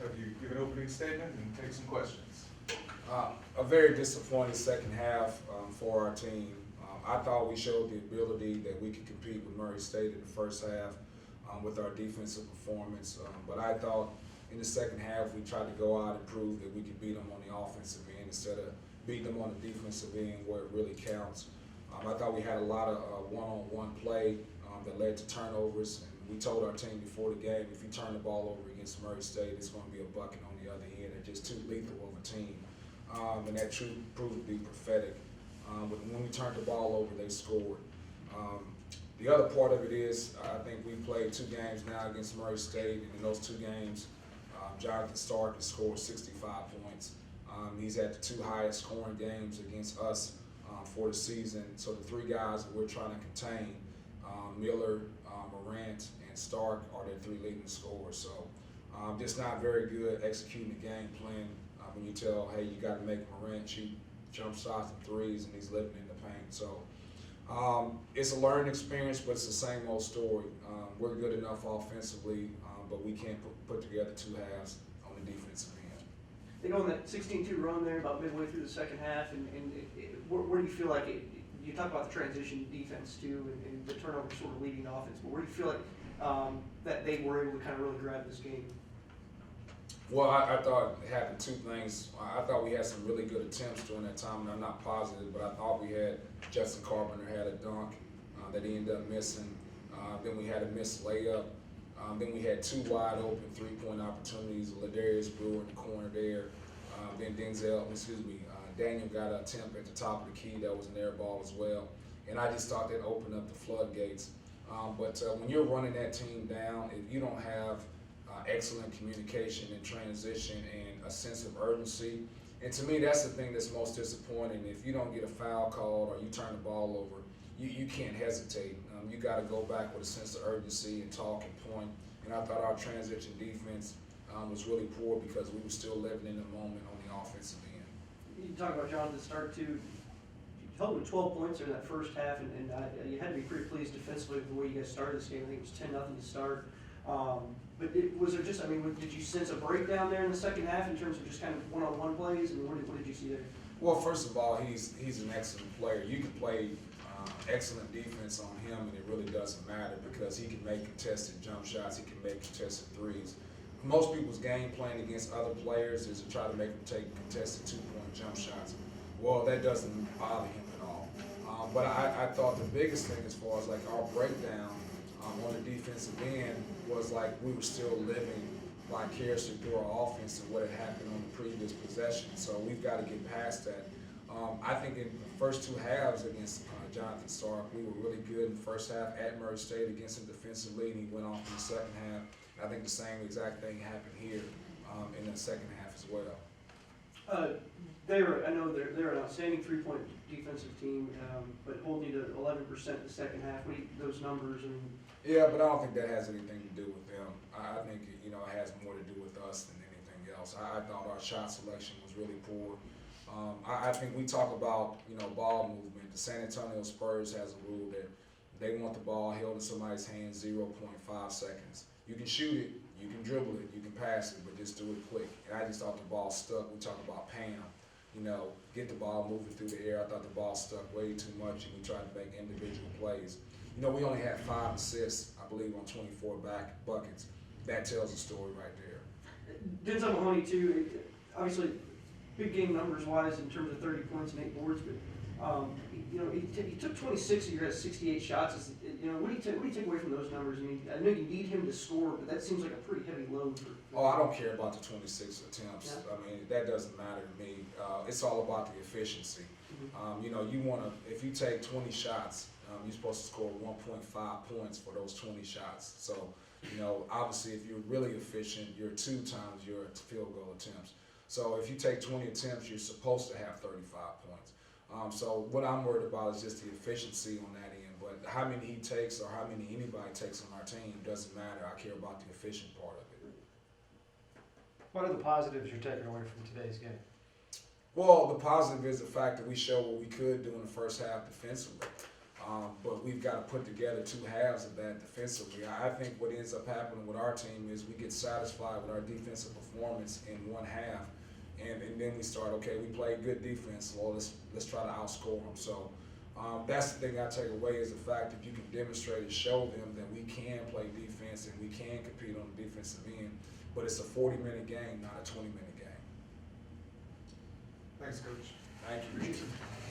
have you give an opening statement and take some questions. A very disappointing second half for our team. I thought we showed the ability that we could compete with Murray State in the first half with our defensive performance. But I thought in the second half we tried to go out and prove that we could beat them on the offensive end instead of beating them on the defensive end where it really counts. I thought we had a lot of one-on-one play that led to turnovers. And we told our team before the game, if you turn the ball over against Murray State, it's going to be a bucket on the other end. They're just too lethal of a team. And that proved to be prophetic. But when we turned the ball over, they scored. The other part of it is, I think we played 2 games now against Murray State, and in those 2 games, Jonathan Stark has scored 65 points. He's had the 2 highest scoring games against us for the season. So the 3 guys that we're trying to contain, Miller, Morant, and Stark, are the 3 leading scorers. So just not very good executing the game plan. When you tell, hey, you got to make Morant shoot jump shots and threes, and he's living in the paint. So it's a learning experience, but it's the same old story. We're good enough offensively, but we can't put together 2 halves on the defensive end. They go on that 16-2 run there about midway through the second half, and where do you feel like you talk about the transition defense too, and the turnover sort of leading offense, but where do you feel like that they were able to kind of really grab this game? Well, I thought it happened 2 things. I thought we had some really good attempts during that time, and I'm not positive, but I thought we had Justin Carpenter had a dunk that he ended up missing. Then we had a missed layup. Then we had 2 wide open 3-point opportunities. Ladarius Brewer in the corner there. Then Daniel got an attempt at the top of the key that was an air ball as well. And I just thought that opened up the floodgates. But when you're running that team down, if you don't have excellent communication and transition and a sense of urgency. And to me, that's the thing that's most disappointing. If you don't get a foul called or you turn the ball over, you can't hesitate. You got to go back with a sense of urgency and talk and point. And I thought our transition defense was really poor because we were still living in the moment on the offensive end. You talk about Jonathan Stark too. You held him 12 points in that first half, and you had to be pretty pleased defensively with the way you guys started this game. I think it was 10-0 to start. But was there just, I mean, did you sense a breakdown there in the second half in terms of just kind of one-on-one plays, and what did you see there? Well, first of all, he's an excellent player. You can play excellent defense on him, and it really doesn't matter because he can make contested jump shots, he can make contested threes. Most people's game plan against other players is to try to make them take contested 2-point jump shots. Well, that doesn't bother him at all. But I thought the biggest thing as far as like our breakdown on the defensive end was like we were still living vicariously through our offense and what had happened on the previous possession. So we've got to get past that. I think in the first 2 halves against Jonathan Stark, we were really good in the first half at Murray State against him defensively, and he went off in the second half. I think the same exact thing happened here in the second half as well. I know they're an outstanding 3-point defensive team, but holding you to 11% in the second half. Those numbers and. Yeah, but I don't think that has anything to do with them. I think it has more to do with us than anything else. I thought our shot selection was really poor. I think we talk about ball movement. The San Antonio Spurs has a rule that they want the ball held in somebody's hands 0.5 seconds. You can shoot it, you can dribble it, you can pass it, but just do it quick. And I just thought the ball stuck. We talk about Pam, get the ball moving through the air. I thought the ball stuck way too much, and we tried to make individual plays. We only had 5 assists, I believe, on 24 back buckets. That tells the story right there. Denzel Mahoney too, obviously big game numbers wise in terms of 30 points and 8 boards, but he took 26 of your 68 shots. What do you take away from those numbers? I mean, I know you need him to score, but that seems like a pretty heavy load for. Oh, I don't care about the 26 attempts. Yeah. I mean, that doesn't matter to me. It's all about the efficiency. Mm-hmm. You want to, if you take 20 shots, you're supposed to score 1.5 points for those 20 shots. So, obviously, if you're really efficient, you're 2 times your field goal attempts. So if you take 20 attempts, you're supposed to have 35 points. So what I'm worried about is just the efficiency on that end. But how many he takes or how many anybody takes on our team doesn't matter. I care about the efficient part of it. What are the positives you're taking away from today's game? Well, the positive is the fact that we showed what we could do in the first half defensively. But but we've got to put together two halves of that defensively. I think what ends up happening with our team is we get satisfied with our defensive performance in one half, and then we start, okay, we played good defense, well, let's try to outscore them. So that's the thing I take away is the fact that you can demonstrate and show them that we can play defense and we can compete on the defensive end, but it's a 40-minute game, not a 20-minute game. Thanks, Coach. Thank you. Appreciate it.